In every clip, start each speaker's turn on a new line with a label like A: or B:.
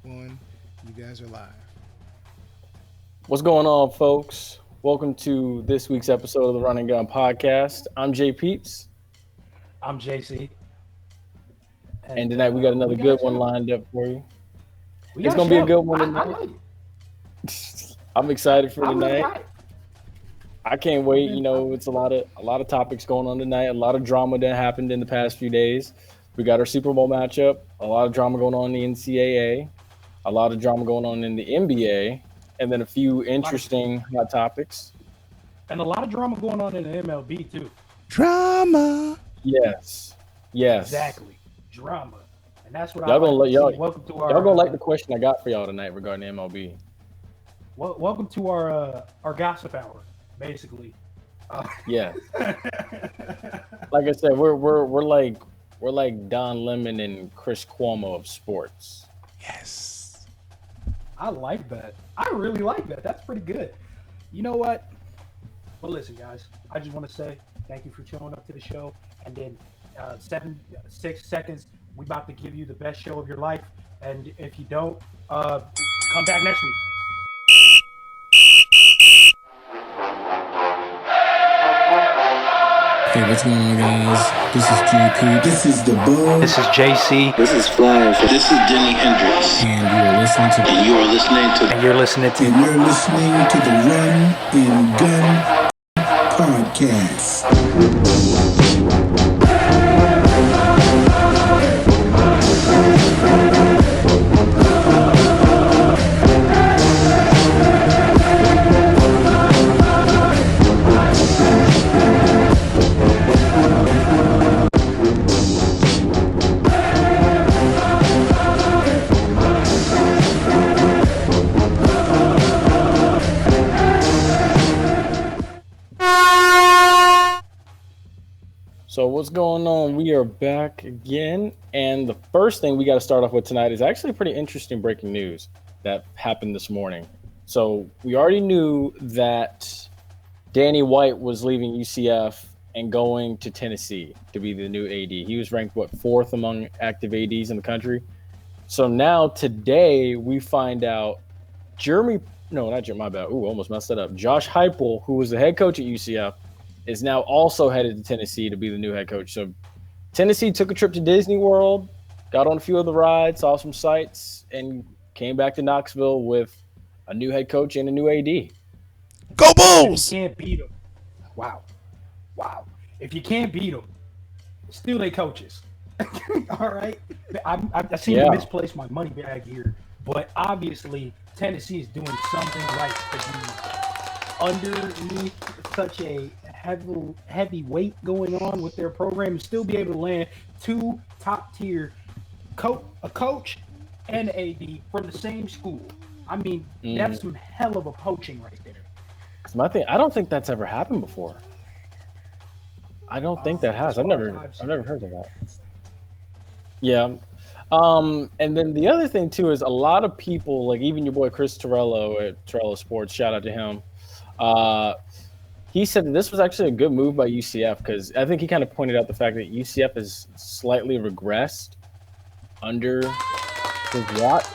A: 1. You guys are live.
B: What's going on, folks? Welcome to this week's episode of the Run and Gun Podcast. I'm JPeeps,
C: I'm Jay Cee,
B: and
C: and
B: tonight we got
C: we
B: another
C: got a
B: good one
C: show.
B: lined up for you.
C: We
B: It's
C: got a
B: gonna be a
C: show.
B: good one
C: I
B: tonight.
C: like
B: I'm excited for
C: I'm really
B: tonight.
C: hyped.
B: I can't
C: I've
B: wait.
C: been,
B: It's a lot of topics going on tonight. A lot of drama that happened in the past few days. We got our Super Bowl matchup. A lot of drama going on in the NCAA. A lot of drama going on in the NBA, and then a few
C: a lot of,
B: interesting hot topics.
C: and a lot of drama going on in the MLB too.
A: Drama.
B: Yes, yes.
C: Exactly, drama, and that's what I
B: Y'all gonna
C: like to
B: let
C: see.
B: y'all
C: Welcome to
B: y'all gonna
C: our
B: like the question I got for y'all tonight regarding MLB.
C: welcome to our gossip hour, basically. Uh,
B: Yes. Like I said, we're like Don Lemon and Chris Cuomo of sports.
A: Yes.
C: I like that. I really like that. That's pretty good. You know what? Well, listen, guys. I just want to say thank you for showing up to the show. And then 6 seconds, we about to give you the best show of your life. And if you don't, come back next week.
D: Hey, what's going on, guys? This is JP.
E: This is the Bug.
F: This is Jay Cee,
G: This is Flash. This is Denny Hendricks.
D: And you are listening to
G: And you are listening to
F: and you're listening to
E: And you're listening to the Run and Gun Podcast.
B: So what's going on? We are back again, and the first thing we got to start off with tonight is actually pretty interesting breaking news that happened this morning. So we already knew that Danny White was leaving UCF and going to Tennessee to be the new AD. He was ranked fourth among active ADs in the country. So now today we find out not bad. Ooh, almost messed that up. Josh Heupel, who was the head coach at UCF, is now also headed to Tennessee to be the new head coach. So Tennessee took a trip to Disney World, got on a few of the rides, saw some sights, and came back to Knoxville with a new head coach and a new AD.
A: Go
C: If
A: Bulls.
C: you can't beat them, wow. If you can't beat them, still they coaches. All right. I seem to misplace my money bag here, but obviously Tennessee is doing something right to be underneath such a heavy weight going on with their program and still be able to land two top tier a coach and AD from the same school. I mean, that's some hell of a poaching right there.
B: 'Cause my thing, I don't think that's ever happened before. I don't think that has. I've never heard of that. Yeah. And then the other thing too is a lot of people, like even your boy Chris Torello at Torello Sports, shout out to him. He said that this was actually a good move by UCF because I think he kind of pointed out the fact that UCF has slightly regressed under his watch.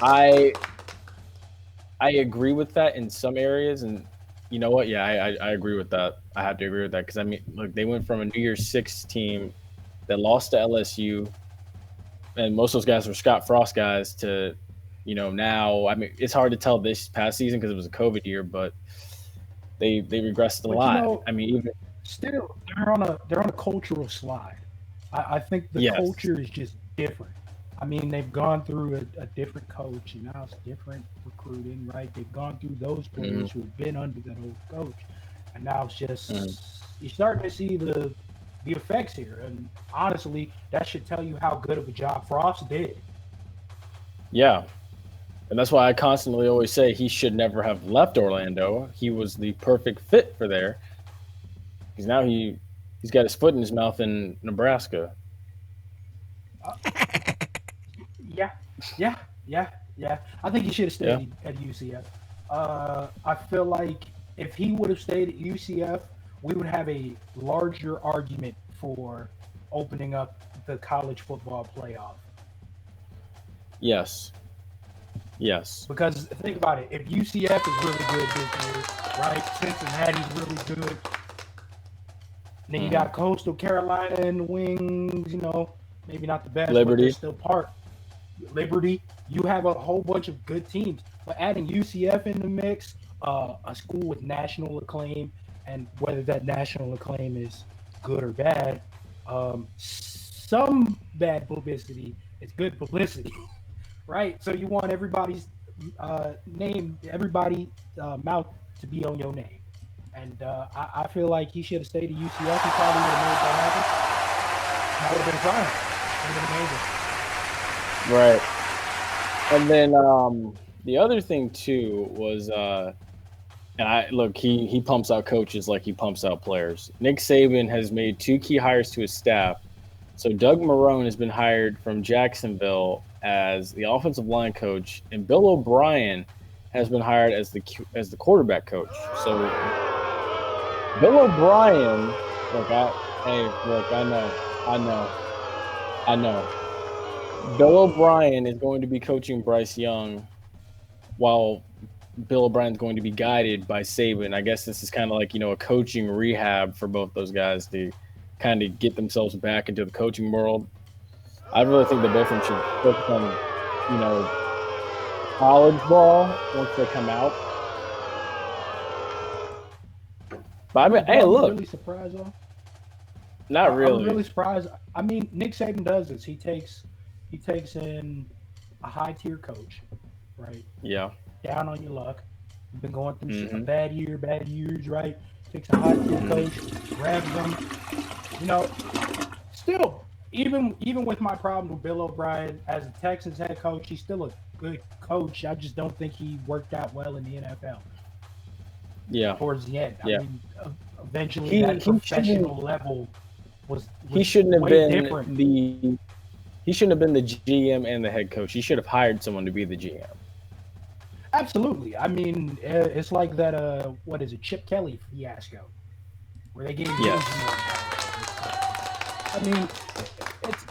B: I agree with that in some areas, and you know what? Yeah, I agree with that. I have to agree with that because I mean, look, they went from a New Year's Six team that lost to LSU, and most of those guys were Scott Frost guys to, now. I mean, it's hard to tell this past season because it was a COVID year, but they regressed a
C: But
B: lot. I mean, even
C: still they're on a cultural slide. I think the
B: yes,
C: culture is just different. I mean, they've gone through a different coach, and now it's different recruiting, right? They've gone through those players who have been under that old coach, and now it's just you're starting to see the effects here. And honestly, that should tell you how good of a job Frost did.
B: yeah. And that's why I constantly always say he should never have left Orlando. He was the perfect fit for there. Because now he's got his foot in his mouth in Nebraska.
C: Yeah, yeah. I think he should have
B: Yeah.
C: stayed at UCF. I feel like if he would have stayed at UCF, we would have a larger argument for opening up the college football playoff.
B: Yes. Yes.
C: Because think about it, if UCF is really good this year, right? Cincinnati's really good. Then you got Coastal Carolina in the wings, you know, maybe not the best, but
B: Liberty.
C: they're still part. Liberty, you have a whole bunch of good teams. But adding UCF in the mix, a school with national acclaim, and whether that national acclaim is good or bad, some bad publicity is good publicity, right? So you want everybody's name, everybody's mouth to be on your name. And I feel like he should have stayed at UCF. He probably would have made that happen. That would have been fine. It would have been amazing.
B: Right. And then the other thing too was he pumps out coaches like he pumps out players. Nick Saban has made 2 key hires to his staff. So Doug Marrone has been hired from Jacksonville as the offensive line coach, and Bill O'Brien has been hired as the quarterback coach. So Bill O'Brien, I know. Bill O'Brien is going to be coaching Bryce Young, while Bill O'Brien's going to be guided by Saban. I guess this is kind of like, a coaching rehab for both those guys to kind of get themselves back into the coaching world. I really think that both of them should focus on, college ball once they come out. But I mean, hey, look.
C: Really surprised though.
B: Not really.
C: I'm really surprised. I mean, Nick Saban does this. He takes in a high tier coach, right?
B: Yeah.
C: Down on your luck. You've been going through some bad years, right? Takes a high tier coach, grabs them. Still, even with my problem with Bill O'Brien as a Texans head coach, he's still a good coach. I just don't think he worked out well in the NFL.
B: Yeah.
C: Towards the end.
B: Yeah.
C: I mean, eventually that professional level was
B: he shouldn't have
C: way
B: been
C: different.
B: He shouldn't have been the GM and the head coach. He should have hired someone to be the GM.
C: Absolutely. I mean, it's like that. What is it, Chip Kelly fiasco, where they gave him. I mean,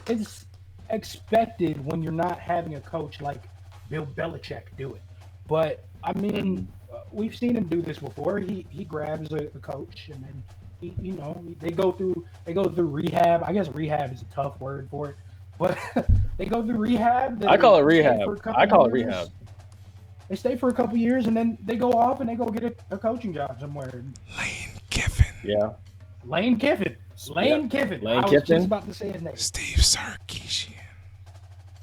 C: it's expected when you're not having a coach like Bill Belichick do it. But I mean, we've seen him do this before. He grabs a coach and then they go through rehab. I guess rehab is a tough word for it, but they go through rehab.
B: I call it rehab. Rehab.
C: They stay for a couple years and then they go off and they go get a coaching job somewhere.
A: Lane Kiffin.
B: Yeah.
C: Lane Kiffin.
B: Lane
C: I was just about to say his name.
A: Steve Sarkisian.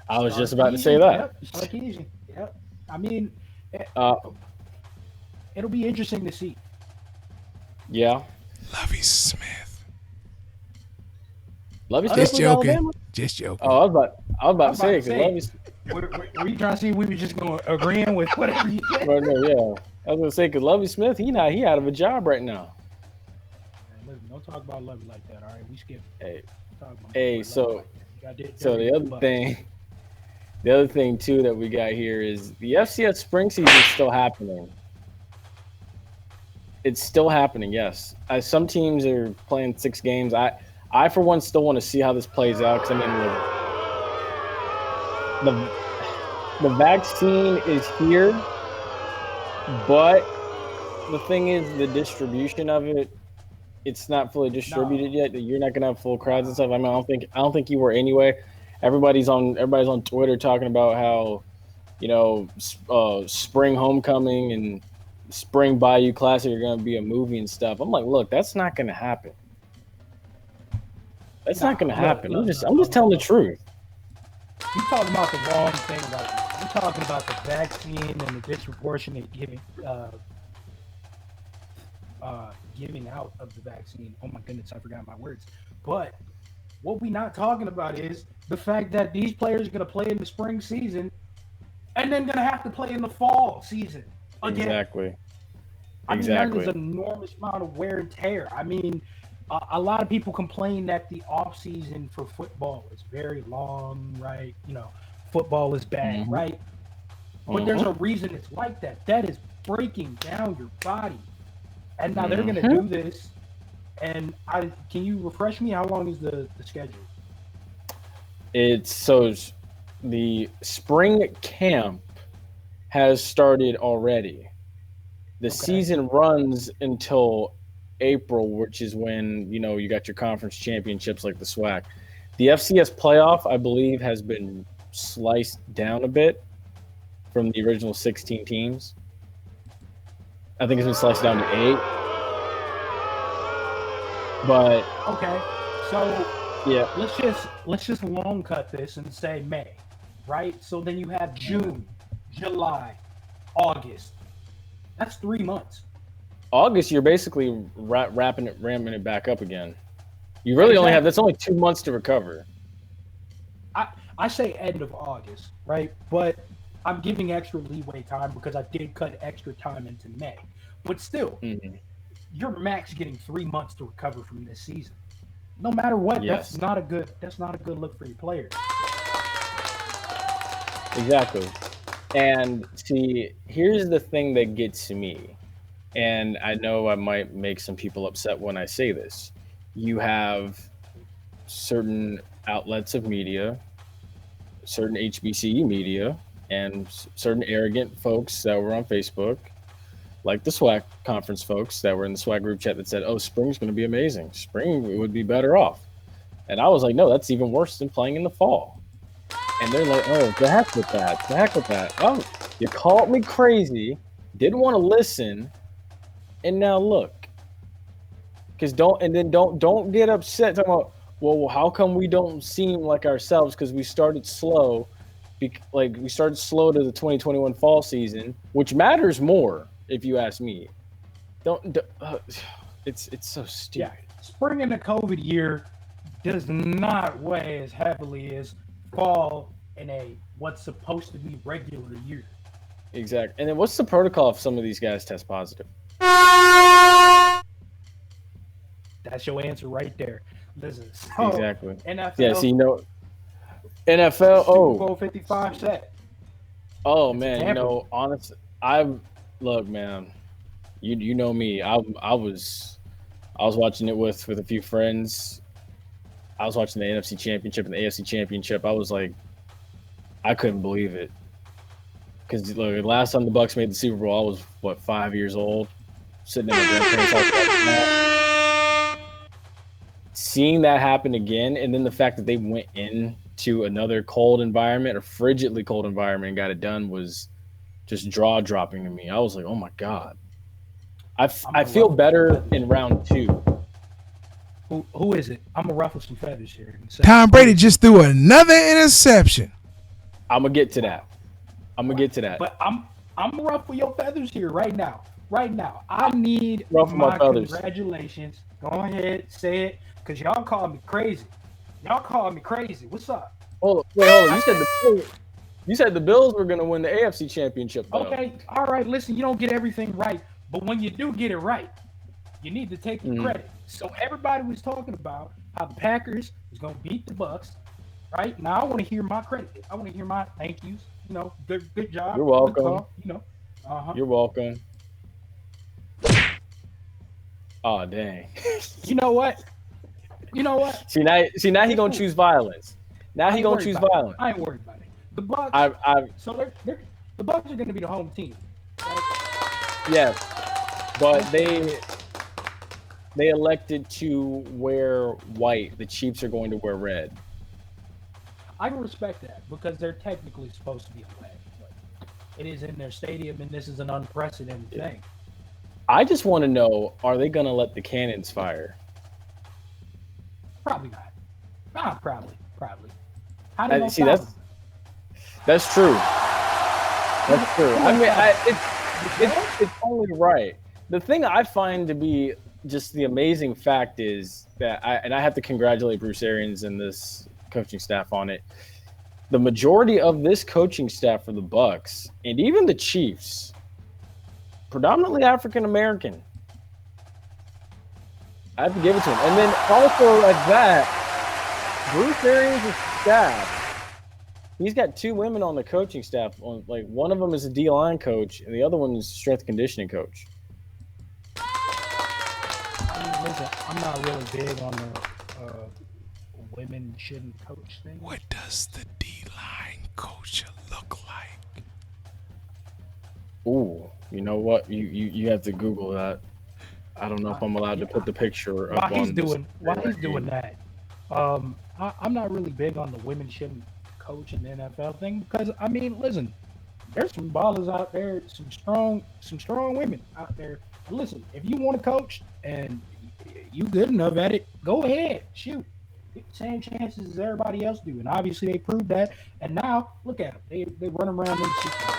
B: I was just about to say that.
C: Yep. Sarkisian. Yep. I mean, it'll be interesting to see.
B: Yeah.
A: Lovie Smith.
B: Lovie Smith.
A: Just
B: was
A: joking.
B: Alabama?
A: Just joking.
B: Oh, I was about to say because Lovie.
C: Were you trying to see we were just going to agreeing with whatever you said?
B: Right, no, yeah. I was going to say because Lovie Smith, he out of a job right now.
C: Man, listen, don't talk about Lovie like that, all right? We skip.
B: Hey, so the other thing too that we got here is the FCS spring season is still happening. It's still happening, yes. Some teams are playing 6 games. I for one still want to see how this plays out because I mean the vaccine is here, but the thing is the distribution of it, it's not fully distributed yet. You're not gonna have full crowds and stuff. I mean, I don't think you were anyway. Everybody's on Twitter talking about how, spring homecoming and spring Bayou Classic are gonna be a movie and stuff. I'm like, look, that's not gonna happen. That's not gonna happen. I'm just telling the truth.
C: You're talking about the wrong thing right now. You're talking about the vaccine and the disproportionate giving out of the vaccine. Oh my goodness, I forgot my words. But what we're not talking about is the fact that these players are going to play in the spring season and then going to have to play in the fall season again.
B: Exactly.
C: I mean, that is an enormous amount of wear and tear. I mean, a lot of people complain that the off season for football is very long, right? Football is bad, right? But there's a reason it's like that. That is breaking down your body. And now they're going to do this. And can you refresh me? How long is the schedule?
B: It's the spring camp has started already. The season runs until April, which is when you got your conference championships like the SWAC. The FCS playoff, I believe, has been sliced down a bit from the original 16 teams. I think it's been sliced down to 8. But
C: Okay, so
B: yeah,
C: let's just long cut this and say May, right? So then you have June, July, August. That's 3 months.
B: August, you're basically ramping it back up again. You really only have, that's only 2 months to recover.
C: I say end of August, right? But I'm giving extra leeway time because I did cut extra time into May. But still, you're max getting 3 months to recover from this season. No matter what,
B: Yes.
C: that's not a good look for your players.
B: Exactly. And see, here's the thing that gets to me. And I know I might make some people upset when I say this. You have certain outlets of media, certain HBCU media, and certain arrogant folks that were on Facebook, like the SWAC conference folks that were in the SWAC group chat that said, oh, spring's going to be amazing. Spring would be better off. And I was like, no, that's even worse than playing in the fall. And they're like, oh, the heck with that. The heck with that. Oh, you called me crazy, didn't want to listen, and now look. Because don't get upset talking about, well, how come we don't seem like ourselves? Because we started slow, we started slow to the 2021 fall season, which matters more if you ask me. It's so stupid.
C: Yeah, spring in the COVID year does not weigh as heavily as fall in a what's supposed to be regular year.
B: Exactly. And then what's the protocol if some of these guys test positive?
C: That's your answer right there. Listen, so
B: Exactly.
C: NFL,
B: Yeah, so NFL.
C: Superbowl 55 set.
B: Oh
C: It's
B: man,
C: Tampa.
B: honestly, look, man. You know me. I was watching it with a few friends. I was watching the NFC Championship and the AFC Championship. I was like, I couldn't believe it. Because look, last time the Bucs made the Super Bowl, I was 5 years old, sitting in my grandparents' house. Seeing that happen again, and then the fact that they went into another cold environment, a frigidly cold environment, and got it done was just jaw dropping to me. I was like, oh my god. I feel better in round 2.
C: Who is it? I'm gonna ruffle some feathers here.
A: Tom Brady just threw another interception.
B: I'm gonna get to that.
C: But I'm gonna ruffle your feathers here right now. Right now, I need
B: Ruffle my feathers.
C: Congratulations. Go ahead, say it, because y'all called me crazy. What's up?
B: Hold on. You said the Bills were gonna win the AFC Championship, though.
C: Okay, all right. Listen, you don't get everything right, but when you do get it right, you need to take the credit. So everybody was talking about how the Packers was gonna beat the Bucs, right? Now I want to hear my credit. I want to hear my thank yous. Good job.
B: You're welcome.
C: Good call,
B: You're welcome. Oh dang.
C: You know what?
B: See now he gonna choose violence. Now he gonna choose violence.
C: I ain't worried about it. The Bucs. So the Bucs are gonna be the home team. Right?
B: Yes, but they elected to wear white. The Chiefs are going to wear red.
C: I can respect that because they're technically supposed to be away. It is in their stadium, and this is an unprecedented thing.
B: I just want to know: are they going to let the cannons fire?
C: Probably not. Probably. How do you
B: See, that's true. That's true. I mean, it's only right. The thing I find to be just the amazing fact is that I have to congratulate Bruce Arians and this coaching staff on it. The majority of this coaching staff for the Bucs and even the Chiefs, predominantly African American. I have to give it to him. And then also at that, Bruce Arians' staff, he's got 2 women on the coaching staff. Like one of them is a D-line coach, and the other one is a strength conditioning coach.
C: Listen, I'm not really big on the women shouldn't coach thing.
A: What does the D-line coach you look like?
B: Ooh, you know what? You have to Google that. I don't know if I'm allowed to put the picture up on the screen
C: While he's
B: right
C: doing
B: here.
C: that, I'm not really big on the women shouldn't coach in the NFL thing because I mean, listen, there's some ballers out there, some strong women out there. Listen, if you want to coach and you good enough at it, go ahead, shoot. Get the same chances as everybody else do, and obviously they proved that. And now look at them; they run around in the Super Bowl.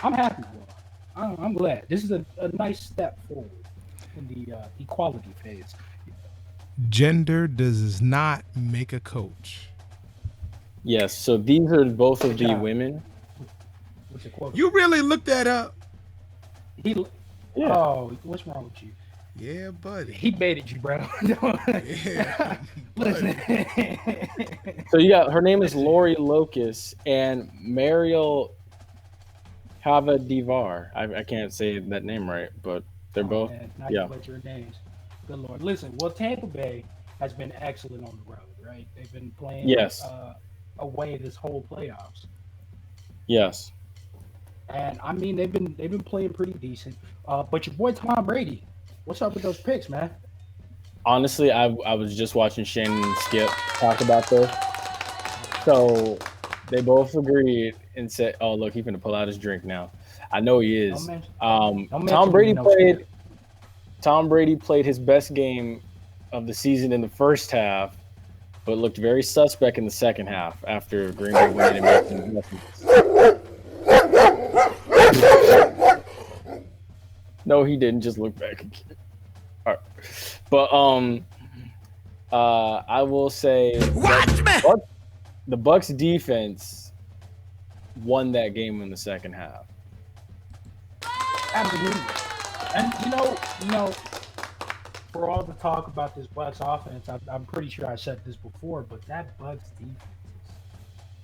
C: I'm happy for them. I'm glad. This is a nice step forward in the equality phase.
A: Gender does not make a coach.
B: Yes, so these are both of
C: Good
B: the
C: job.
B: women.
C: What's the quote?
A: You really looked that up?
C: He.
B: Yeah.
C: Oh, what's wrong with you?
A: Yeah, buddy.
C: He baited you, bro.
A: Yeah,
C: Listen.
B: So you got her name is Lori Locust and Mariel Havadivar. I can't say that name right, but they're both.
C: Man, now
B: Yeah.
C: you butcher names. Good lord. Listen, well, Tampa Bay has been excellent on the road, right? They've been playing
B: Yes.
C: away this whole playoffs.
B: Yes.
C: And I mean, they've been playing pretty decent. But your boy Tom Brady, what's up with those picks, man?
B: Honestly, I was just watching Shannon and Skip talk about this. So they both agreed and said, "Oh, look, he's gonna pull out his drink now." I know he is.
C: Don't
B: Tom
C: mention
B: Brady
C: me, no
B: played.
C: Skip.
B: Tom Brady played his best game of the season in the first half, but looked very suspect in the second half after Green Bay went in and made some adjustments. No, he didn't. Just look back. All right. But I will say the Bucks defense won that game in the second half.
C: Absolutely. And you know, for all the talk about this Bucks offense, I'm pretty sure I said this before, but that Bucks defense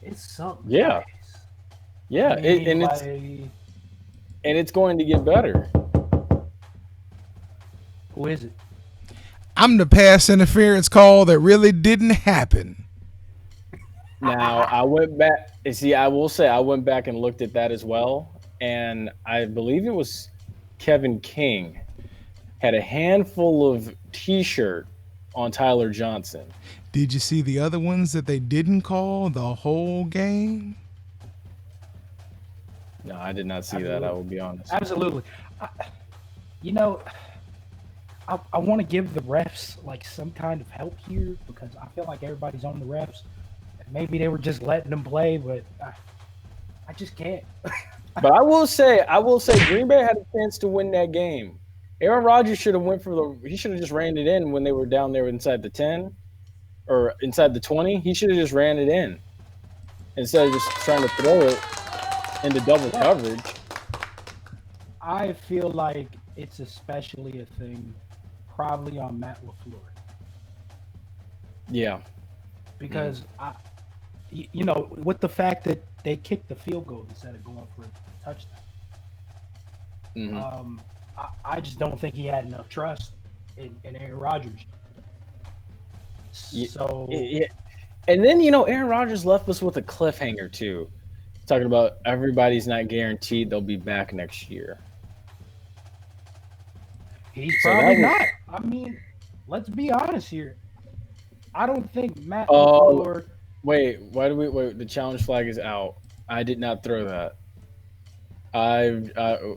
C: it's something.
B: Yeah.
C: Nice.
B: Yeah,
C: I mean,
B: and it's going to get better.
C: who is it?
A: I'm the pass interference call that really didn't happen.
B: Now I went back. See, I will say I went back and looked at that as well, and I believe it was Kevin King had a handful of T-shirt on Tyler Johnson.
A: Did you see the other ones that they didn't call the whole game?
B: No, I did not see that. I will be honest.
C: Absolutely. You know, I want to give the refs like some kind of help here because I feel like everybody's on the refs. Maybe they were just letting them play, but I just can't.
B: But I will say, Green Bay had a chance to win that game. Aaron Rodgers should have went for he should have just ran it in when they were down there inside the 10 or inside the 20. He should have just ran it in instead of just trying to throw it into double coverage.
C: I feel like it's especially a thing probably on Matt LaFleur.
B: Yeah.
C: Because with the fact that they kicked the field goal instead of going for a touchdown.
B: Mm-hmm.
C: I just don't think he had enough trust in Aaron Rodgers. So
B: yeah. And then Aaron Rodgers left us with a cliffhanger too, talking about everybody's not guaranteed they'll be back next year.
C: He's probably not. I mean, let's be honest here. I don't think Matt LaFleur.
B: Wait, the challenge flag is out. I did not throw that.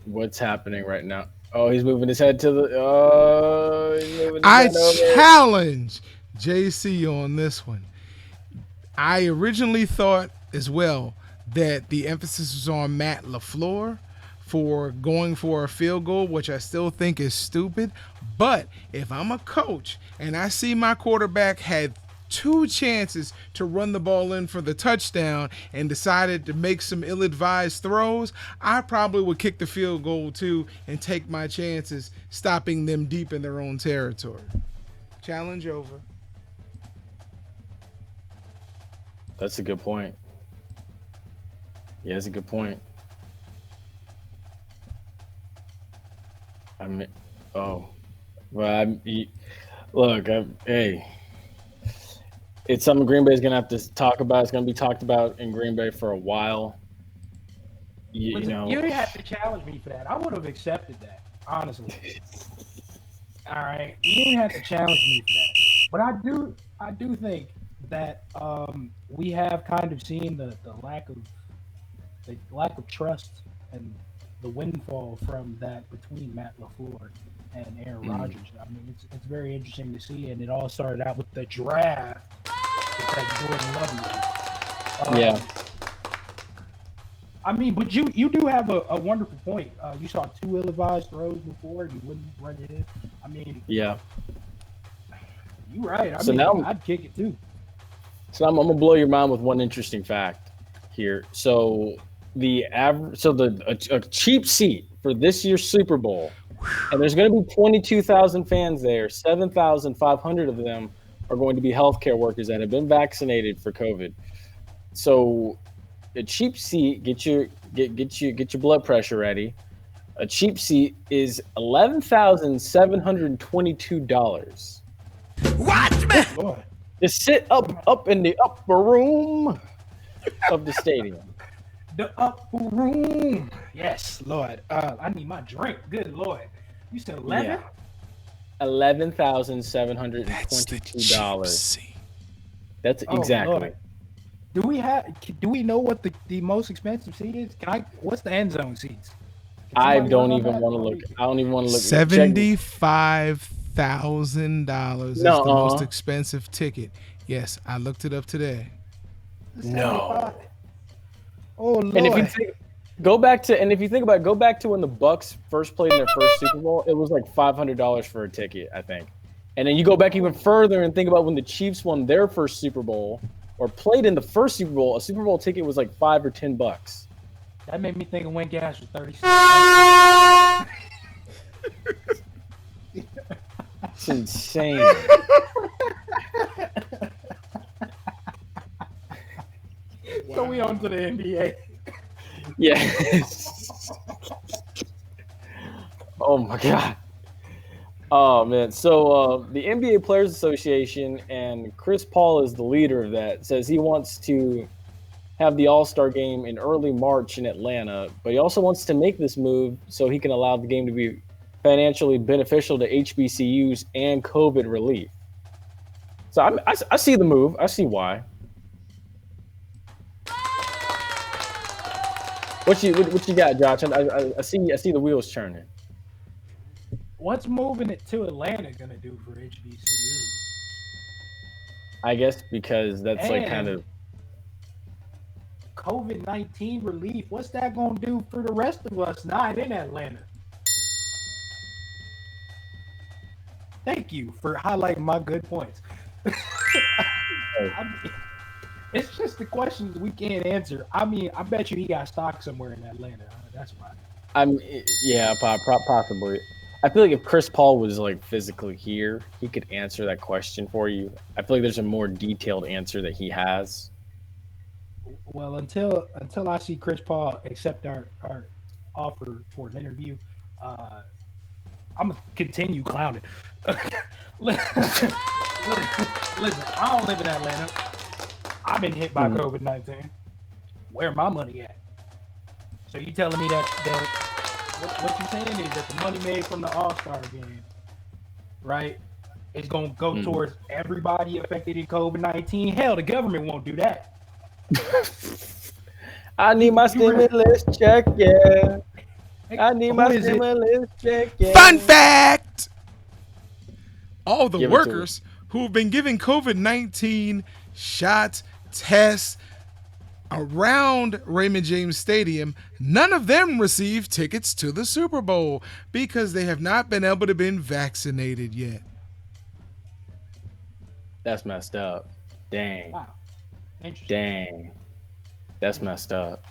B: What's happening right now? Oh, he's moving his head to the.
A: I challenge JC on this one. I originally thought as well that the emphasis was on Matt LaFleur for going for a field goal, which I still think is stupid. But if I'm a coach and I see my quarterback had 2 chances to run the ball in for the touchdown and decided to make some ill-advised throws, I probably would kick the field goal too and take my chances stopping them deep in their own territory. Challenge over.
B: That's a good point. Yeah, that's a good point. I mean, hey, It's something Green Bay is going to have to talk about. It's going to be talked about in Green Bay for a while. You know,
C: you didn't have to challenge me for that. I would have accepted that, honestly. All right, you didn't have to challenge me for that. But I do think that we have kind of seen the lack of trust and the windfall from that between Matt LaFleur and Aaron Rodgers. I mean, it's very interesting to see, and it all started out with the draft with that Jordan Love.
B: yeah.
C: I mean, but you do have a wonderful point. You saw 2 ill-advised throws before, and you wouldn't run it in. I mean,
B: Yeah.
C: you're right.
B: So now-
C: I'd kick it too.
B: So I'm gonna blow your mind with one interesting fact here. So a cheap seat for this year's Super Bowl, and there's going to be 22,000 fans there. 7,500 of them are going to be healthcare workers that have been vaccinated for COVID. So a cheap seat, get your blood pressure ready. A cheap seat is $11,722.
C: Lord.
B: To sit up in the upper room of the stadium.
C: The upper room. Yes, Lord. I need my drink. Good Lord. You said 11?
B: Yeah. $11,722. That's
C: Oh,
B: exactly.
C: Lord. Do we know what the most expensive seat is? What's the end zone seats?
B: I don't even want to look. I don't even want to look.
A: $75,000 is the
B: Nuh-uh.
A: most expensive ticket. Yes, I looked it up today.
B: No.
C: Oh Lord.
B: And if you think go back to when the Bucks first played in their first Super Bowl, it was like $500 for a ticket, I think. And then you go back even further and think about when the Chiefs won their first Super Bowl or played in the first Super Bowl, a Super Bowl ticket was like $5 or $10.
C: That made me think of when gas was 30 cents.
B: It's insane.
C: So we on to the NBA.
B: Yes. Oh my God. Oh man. So the NBA Players Association, and Chris Paul is the leader of that, says he wants to have the All-Star game in early March in Atlanta, but he also wants to make this move so he can allow the game to be financially beneficial to HBCUs and COVID relief. So I see the move. I see why. What you got, Josh? I see the wheels turning.
C: What's moving it to Atlanta gonna do for HBCUs?
B: I guess because that's like
C: And
B: kind of
C: COVID-19 relief. What's that gonna do for the rest of us not in Atlanta? Thank you for highlighting my good points. It's just the questions we can't answer. I mean, I bet you he got stock somewhere in Atlanta. That's why.
B: Possibly. I feel like if Chris Paul was like physically here, he could answer that question for you. I feel like there's a more detailed answer that he has.
C: Well, until I see Chris Paul accept our offer for an interview, I'm gonna continue clowning. Listen, I don't live in Atlanta. I've been hit by COVID-19. Where my money at? So you telling me that what you're saying is that the money made from the All-Star game, right, is gonna go towards everybody affected in COVID-19? Hell, the government won't do that.
B: I need my stimulus check, yeah. I need my stimulus check, yeah.
A: Fun fact! All the
B: Give it to
A: workers who have been giving COVID-19 shots, tests around Raymond James Stadium, none of them received tickets to the Super Bowl because they have not been able to be vaccinated yet.
B: That's messed up. Dang.
C: Wow. Interesting.
B: Dang. That's messed up.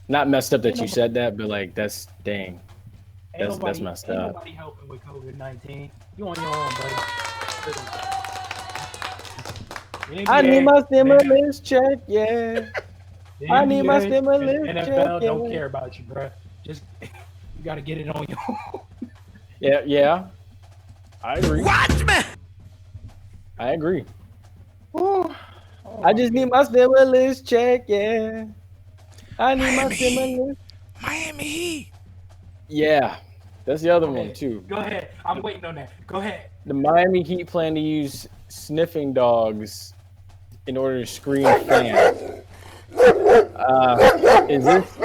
B: Not messed up that you said that, but like that's dang. That's messed up.
C: Ain't nobody helping with COVID-19. You on your own, buddy.
B: I need my stimulus check, yeah. I need my stimulus check.
C: NFL don't care about you, bro. Just you got to get it on your own.
B: Yeah. I agree.
A: Watch me!
B: I agree. Ooh. I just need my stimulus check, yeah. I need my
A: Miami
B: stimulus.
A: Miami Heat.
B: Yeah, that's the other
C: Go
B: one
C: ahead.
B: too.
C: Go ahead. I'm waiting on that. Go ahead.
B: The Miami Heat plan to use sniffing dogs in order to screen fans. Is this?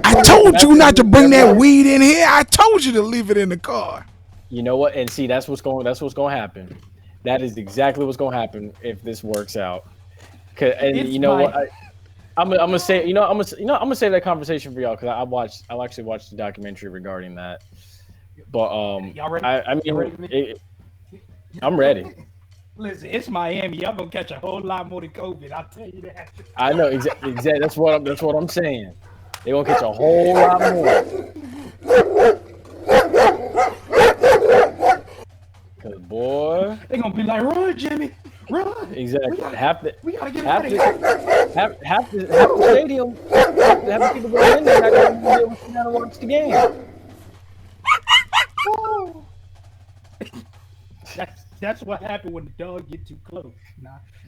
A: I told you not to bring that weed in here. I told you to leave it in the car.
B: You know what? And see, that's what's going to happen. That is exactly what's going to happen if this works out. And
C: It's
B: you know
C: my-
B: what? I'm gonna say, I'm gonna save that conversation for y'all because I actually watched the documentary regarding that. But
C: Y'all ready?
B: I
C: Y'all ready for
B: mean,
C: me?
B: I'm ready.
C: Listen, it's Miami. Y'all gonna catch a whole lot more than COVID. I'll tell you that.
B: I know exactly. That's what I'm saying. They gonna catch a whole lot more. Cause boy,
C: They gonna be like, run, Jimmy, run.
B: exactly.
C: We gotta get out of here.
B: Half the stadium, half the people going in there not gonna be able to sit down and watch the game.
C: That's what happened when the dog get too close,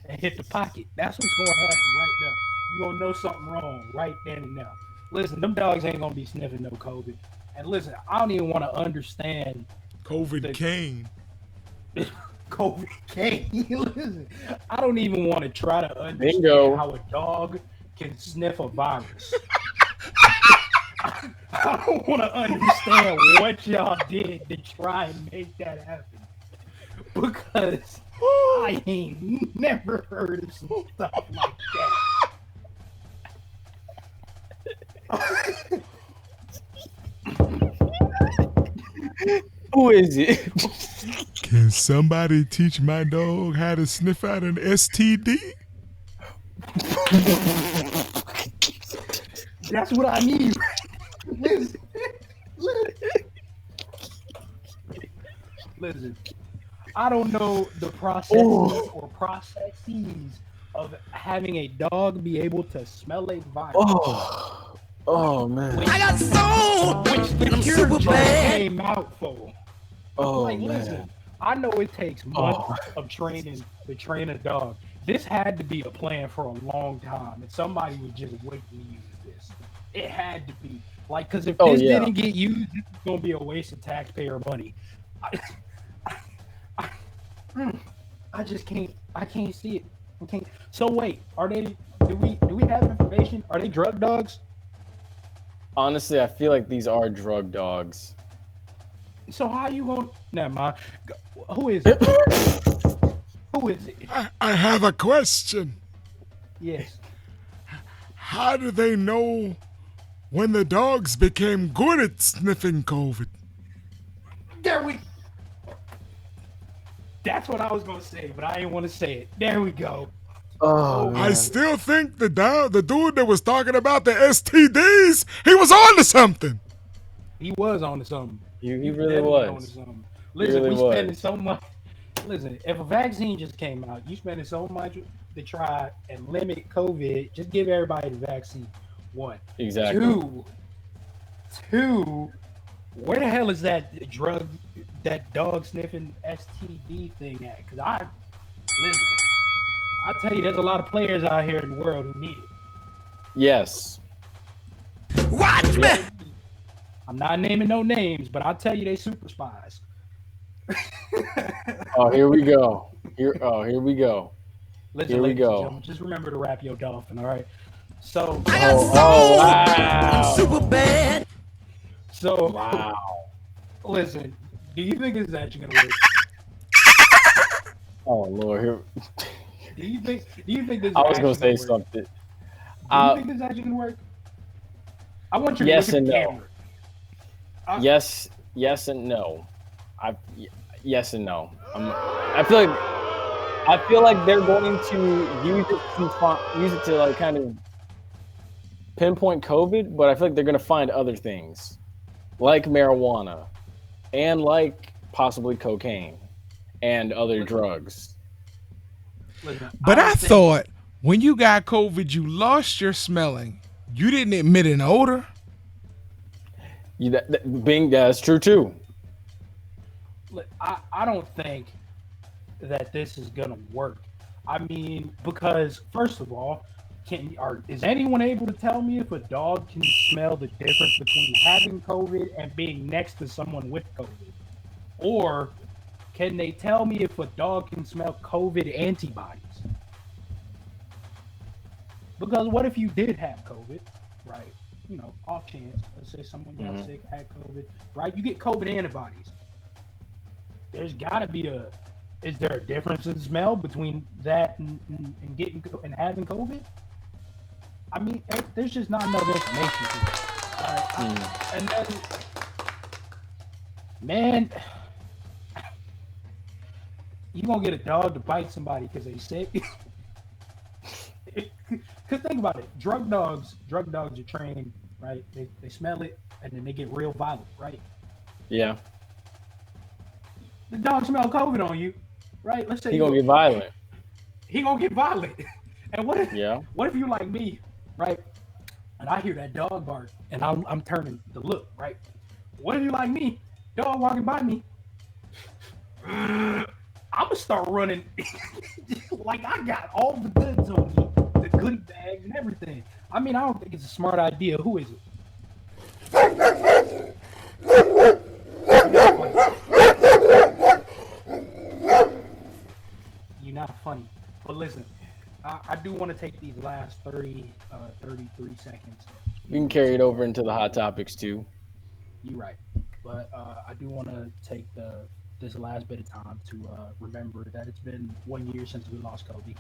C: and hit the pocket. That's what's gonna happen right now. You gonna know something wrong right then and now. Listen, them dogs ain't gonna be sniffing no COVID. And listen, I don't even want to understand
A: COVID Kane.
C: COVID came. Listen, I don't even want to try to understand
B: Bingo.
C: how a dog can sniff a virus. I don't want to understand what y'all did to try and make that happen. Because I ain't never heard of some stuff like that.
B: Who is it?
A: Can somebody teach my dog how to sniff out an STD?
C: That's what I need. Listen. I don't know the processes or processes of having a dog be able to smell a virus.
B: Oh man.
C: I got soul. Which the cure just came out for.
B: Oh
C: Like,
B: man.
C: listen, I know it takes months of training to train a dog. This had to be a plan for a long time, and somebody was just waiting to use this. It had to be like, because if this didn't get used, this is gonna be a waste of taxpayer money. I just can't. I can't see it. I can't. So wait, are they? Do we have information? Are they drug dogs?
B: Honestly, I feel like these are drug dogs.
C: So how you gonna? Never mind. Who is it? Who is it?
A: I have a question.
C: Yes.
A: How do they know when the dogs became good at sniffing COVID?
C: There we. That's what I was gonna say, but I didn't want to say it. There we go.
B: Oh, man.
A: I still think the dude that was talking about the STDs, he was on to something.
C: He was on to something.
B: He
C: He
B: really
C: definitely
B: was.
C: on to something. Listen,
B: really
C: we spending
B: was.
C: so much. Listen, if a vaccine just came out, you spending so much to try and limit COVID. Just give everybody the vaccine. One.
B: Exactly.
C: Two. Where the hell is that dog sniffing STD thing at? Because listen, I'll tell you, there's a lot of players out here in the world who need it.
B: Yes.
A: Watch me.
C: I'm not naming no names, but I'll tell you they super spies.
B: Oh, here we go. Here we go.
C: Listen,
B: Here we
C: ladies
B: go.
C: and gentlemen, just remember to wrap your dolphin, all right? So,
B: Oh, wow.
A: Super bad.
C: so
B: Wow.
C: listen, do you think this is actually gonna work?
B: Oh Lord. Here.
C: Do you think this is
B: I was gonna
C: actually
B: say
C: work?
B: something.
C: Do you think this is actually gonna work? I want you to
B: Yes
C: look at
B: and
C: the
B: no.
C: camera.
B: Yes and no. Yes and no. I feel like they're going to use it to like kind of pinpoint COVID, but I feel like they're going to find other things like marijuana and like possibly cocaine and other drugs.
C: Listen,
A: But I
C: don't think-
A: thought when you got COVID, you lost your smelling. You didn't emit an odor.
B: That's true too.
C: I don't think that this is gonna work. I mean, because first of all, is anyone able to tell me if a dog can smell the difference between having COVID and being next to someone with COVID? Or can they tell me if a dog can smell COVID antibodies? Because what if you did have COVID, right? You know, off chance, let's say someone got sick, had COVID, right? You get COVID antibodies. There's got to be is there a difference in smell between that and getting and having COVID? I mean, there's just not enough information to it. All right? And then, man, you gonna get a dog to bite somebody because they sick? Because think about it, drug dogs are trained, right? They smell it and then they get real violent, right?
B: Yeah.
C: The dog smell COVID on you, right? Let's say
B: He gonna get violent.
C: He gonna get violent. And what if you like me, right? And I hear that dog bark and I'm turning to look, right? What if you like me? Dog walking by me. I'm gonna start running like I got all the goods on me, the goodie bags and everything. I mean, I don't think it's a smart idea. Who is it? You're not funny. But listen, I do want to take these last 33 seconds.
B: You can carry it over into the hot topics too.
C: You're right. But I do want to take this last bit of time to remember that it's been 1 year since we lost Kobe.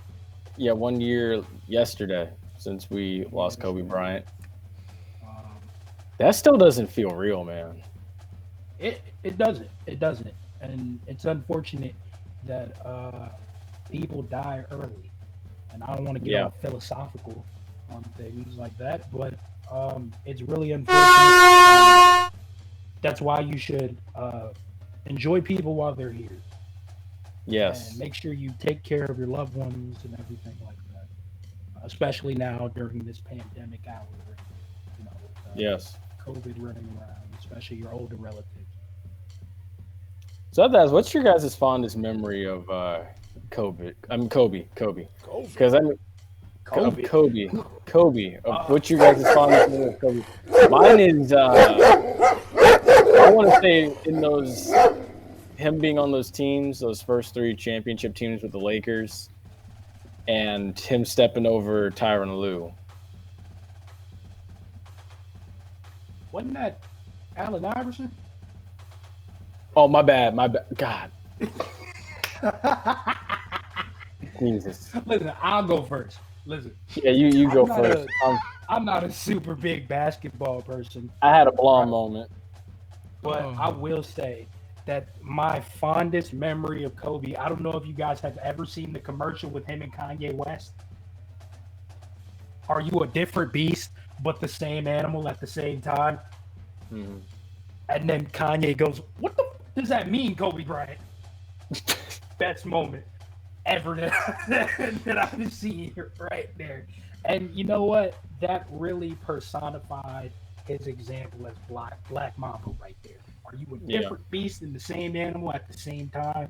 B: Yeah, 1 year yesterday since we lost Kobe Bryant. That still doesn't feel real, man.
C: It doesn't. It doesn't. And it's unfortunate that people die early. And I don't want to get all philosophical on things like that, but it's really unfortunate. That's why you should enjoy people while they're here.
B: Yes.
C: And make sure you take care of your loved ones and everything like that. Especially now during this pandemic hour. You know,
B: yes.
C: COVID running around, especially your older relatives.
B: So I'd ask, what's your guys' fondest memory of Kobe? Kobe. Because Kobe. What's your guys' fondest memory of Kobe? Mine is, I want to say him being on those teams, those first 3 championship teams with the Lakers, and him stepping over Tyronn Lue.
C: Wasn't that Allen Iverson?
B: Oh, my bad. God. Jesus.
C: Listen, I'll go first. Listen.
B: Yeah, you go first.
C: I'm not a super big basketball person.
B: I had a blonde moment.
C: But I will say that my fondest memory of Kobe, I don't know if you guys have ever seen the commercial with him and Kanye West. Are you a different beast, but the same animal at the same time?
B: Mm-hmm.
C: And then Kanye goes, "What the does that mean, Kobe Bryant?" Best moment ever that I've seen right there. And you know what? That really personified his example as Black Mamba right there. Are you a different beast and the same animal at the same time?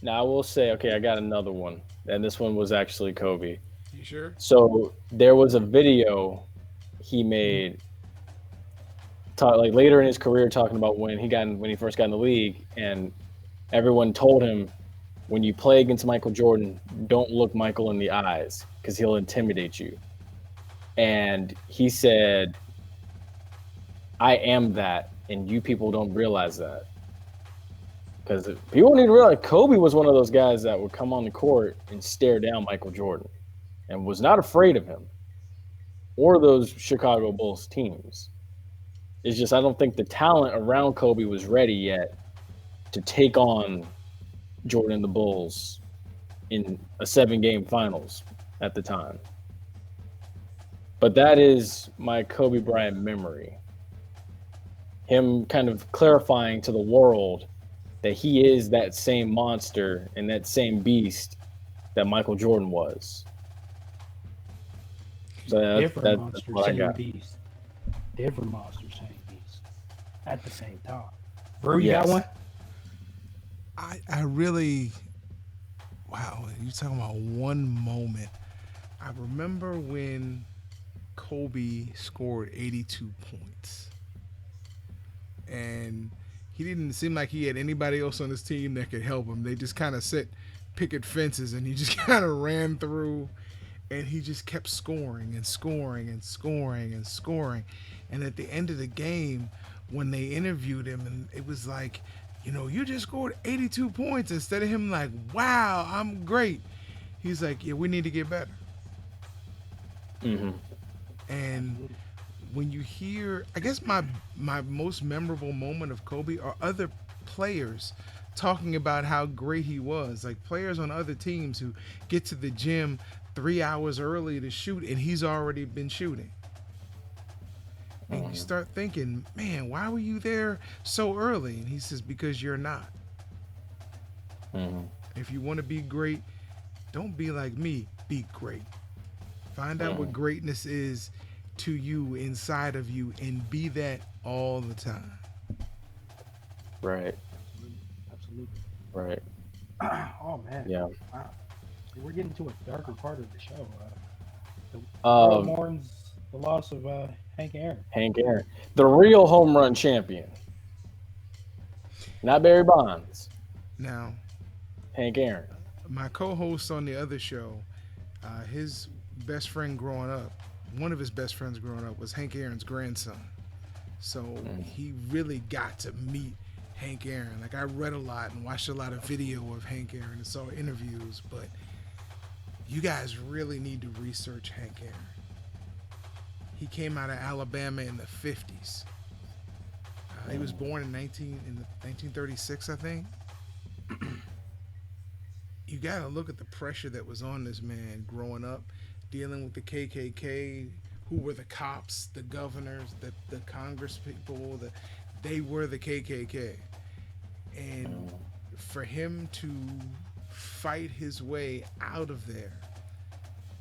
B: Now I will say, okay, I got another one, and this one was actually Kobe.
A: You sure?
B: So there was a video he made, like later in his career, talking about when he first got in the league, and everyone told him, when you play against Michael Jordan, don't look Michael in the eyes because he'll intimidate you. And he said, I am that, and you people don't realize that. Because people need to realize Kobe was one of those guys that would come on the court and stare down Michael Jordan and was not afraid of him or those Chicago Bulls teams. It's just I don't think the talent around Kobe was ready yet to take on Jordan and the Bulls in a 7-game finals at the time. But that is my Kobe Bryant memory. Him kind of clarifying to the world that he is that same monster and that same beast that Michael Jordan was. So that's what I got.
C: Beast. Different monster, same beast. At the same time. Bro, you got one?
A: I really Wow, you talking about one moment. I remember when Kobe scored 82 points. And he didn't seem like he had anybody else on his team that could help him. They just kind of set picket fences and he just kind of ran through and he just kept scoring and scoring and scoring and scoring. And at the end of the game, when they interviewed him, and it was like, you just scored 82 points instead of him like, wow, I'm great. He's like, yeah, we need to get better.
B: Mm-hmm.
A: And when you hear, I guess my most memorable moment of Kobe are other players talking about how great he was, like players on other teams who get to the gym 3 hours early to shoot and he's already been shooting. And you start thinking, man, why were you there so early? And he says, because you're not. If you want to be great, don't be like me, be great. Find out what greatness is to you, inside of you, and be that all the time.
B: Right.
C: Absolutely.
B: Right.
C: Oh man.
B: Yeah.
C: Wow. We're getting to a darker part of the show. The world mourns the loss of Hank Aaron.
B: Hank Aaron, the real home run champion, not Barry Bonds.
A: Now,
B: Hank Aaron.
A: my co-host on the other show, his best friend growing up, one of his best friends growing up was Hank Aaron's grandson. So he really got to meet Hank Aaron. Like, I read a lot and watched a lot of video of Hank Aaron and saw interviews, but you guys really need to research Hank Aaron. He came out of Alabama in the 50s. He was born in 1936, I think. You got to look at the pressure that was on this man growing up, dealing with the KKK, who were the cops, the governors, the Congress people. They were the KKK. And for him to fight his way out of there,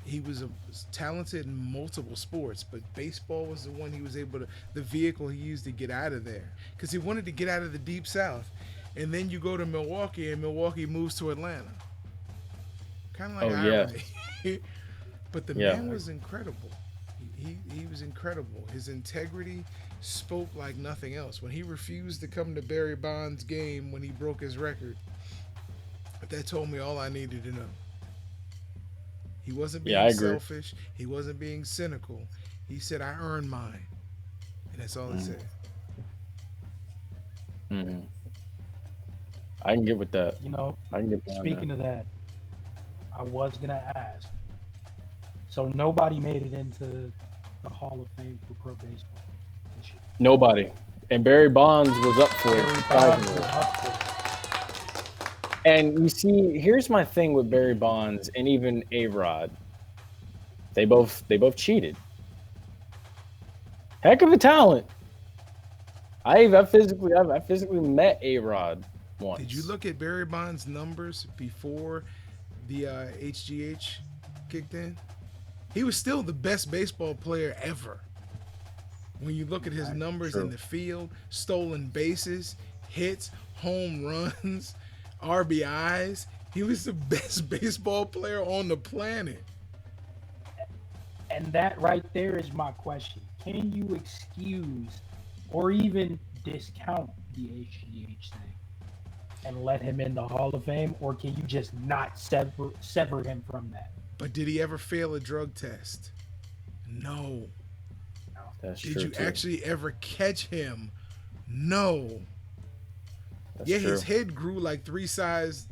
A: he was talented in multiple sports, but baseball was the one he was able to, the vehicle he used to get out of there. Because he wanted to get out of the Deep South. And then you go to Milwaukee, and Milwaukee moves to Atlanta. Kind of like irony. But the man was incredible. He was incredible. His integrity spoke like nothing else. When he refused to come to Barry Bonds' game when he broke his record, that told me all I needed to know. He wasn't being selfish. He wasn't being cynical. He said, I earned mine. And that's all he said.
B: Mm-hmm. I can get with that.
C: I can get speaking of that, I was going to ask. So nobody made it into the Hall of Fame for pro baseball this year.
B: Nobody. And Barry Bonds was up for it. And you see, here's my thing with Barry Bonds and even A-Rod. They both cheated. Heck of a talent. I physically met A-Rod once.
A: Did you look at Barry Bonds' numbers before the HGH kicked in? He was still the best baseball player ever. When you look at his numbers in the field, stolen bases, hits, home runs, RBIs, he was the best baseball player on the planet.
C: And that right there is my question. Can you excuse or even discount the HGH thing and let him in the Hall of Fame, or can you just not sever him from that?
A: But did he ever fail a drug test? No.
B: That's
A: did
B: true
A: you
B: too.
A: actually ever catch him? No.
B: That's
A: yeah,
B: true.
A: his head grew like 3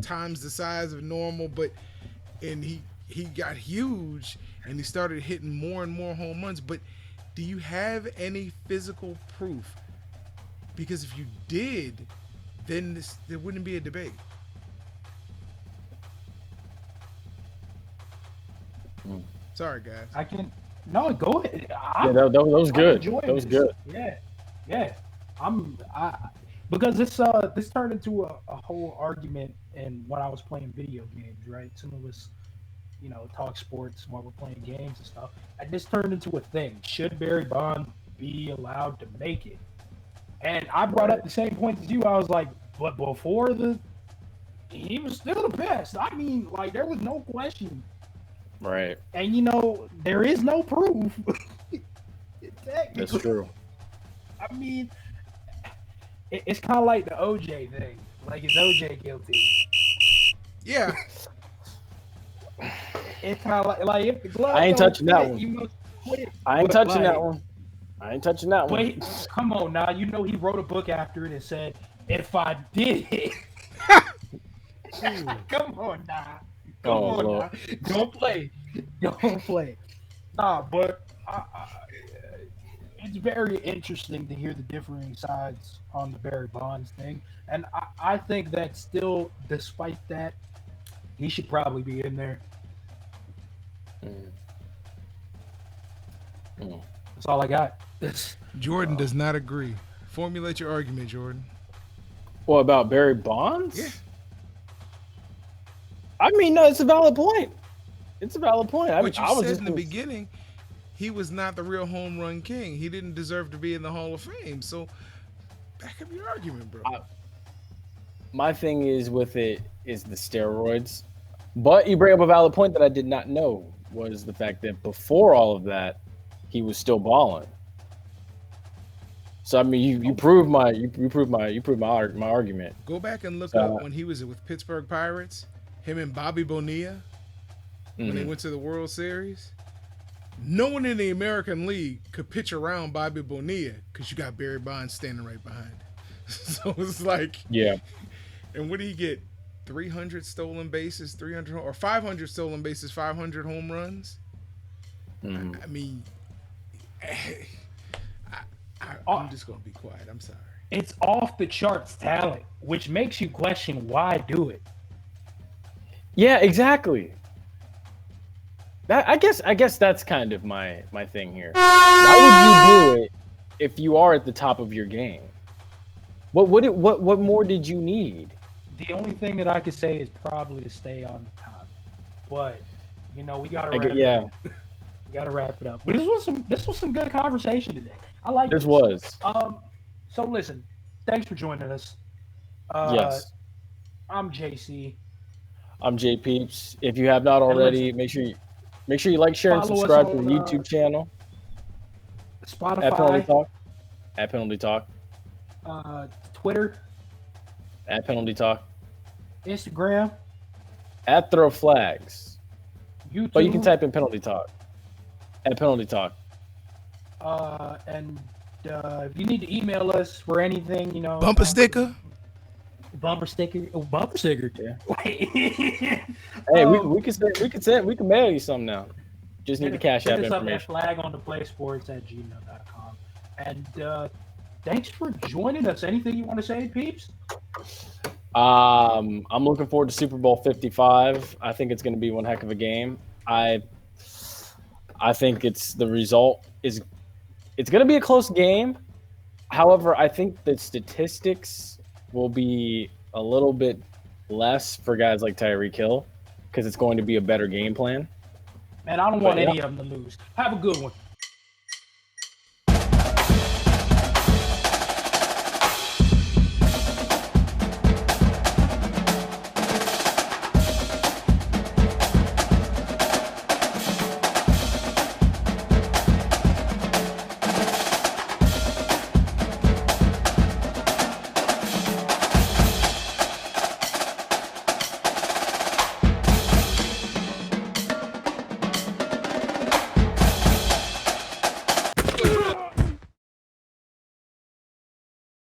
A: times the size of normal, and he got huge and he started hitting more and more home runs. But do you have any physical proof? Because if you did, then there wouldn't be a debate. Sorry, guys.
C: No, go ahead.
B: That was good. That was good.
C: Yeah. Because this turned into a whole argument, and when I was playing video games, right? Some of us, talk sports while we're playing games and stuff. And this turned into a thing. Should Barry Bonds be allowed to make it? And I brought up the same point as you. I was like, but before the he was still the best. I mean, like there was no question.
B: Right.
C: And there is no proof.
B: That's true.
C: I mean, it's kind of like the OJ thing. Like, is OJ guilty?
A: Yeah.
C: It's kind of like if the glove
B: I ain't
C: don't
B: touching that
C: fit,
B: one.
C: you must quit.
B: I ain't
C: But,
B: touching
C: like,
B: that one. I ain't touching that one.
C: Wait, come on now. He wrote a book after it and said, if I did it. Come on now. Come on
B: Lord.
C: now. Don't play. Don't play. Nah, but it's very interesting to hear the differing sides on the Barry Bonds thing. And I think that still, despite that, he should probably be in there. That's all I got.
A: Jordan does not agree. Formulate your argument, Jordan.
B: What about Barry Bonds?
A: Yeah.
B: I mean, no, it's a valid point. It's a valid point.
A: But you
B: I was
A: said
B: just
A: in the beginning, he was not the real home run king. He didn't deserve to be in the Hall of Fame. So back up your argument, bro.
B: My thing is with it is the steroids. But you bring up a valid point that I did not know was the fact that before all of that, he was still balling. So I mean, you prove my argument.
A: Go back and look up when he was with Pittsburgh Pirates, him and Bobby Bonilla, when they went to the World Series. No one in the American League could pitch around Bobby Bonilla because you got Barry Bonds standing right behind. So it's like,
B: yeah.
A: And what did he get? 300 stolen bases, 300 or 500 stolen bases, 500 home runs. I mean, I'm just gonna be quiet. I'm sorry.
C: It's off the charts talent, which makes you question why do it.
B: Yeah, exactly. I guess that's kind of my thing here. Why would you do it if you are at the top of your game? What more did you need?
C: The only thing that I could say is probably to stay on the top. But we gotta wrap it up. We gotta wrap it up. But this was some good conversation today. I like this. So listen, thanks for joining us.
B: Yes.
C: I'm JC.
B: I'm JPeeps. If you have not already, make sure you like, share, and subscribe to the YouTube channel.
C: Spotify.
B: At Penalty Talk.
C: Twitter.
B: At Penalty Talk.
C: Instagram.
B: At Throw Flags.
C: YouTube.
B: But you can type in Penalty Talk. At Penalty Talk.
C: And if you need to email us for anything,
A: bumper sticker.
C: Bumper sticker. Oh, bumper sticker.
B: Yeah. Hey, we can mail you some now. Just need the Cash App information.
C: Flag on the playsports@gmail.com. And thanks for joining us. Anything you want to say, peeps?
B: I'm looking forward to Super Bowl 55. I think it's going to be one heck of a game. I think it's going to be a close game. However, I think the statistics will be a little bit less for guys like Tyreek Hill because it's going to be a better game plan.
C: Man, I don't want any of them to lose. Have a good one.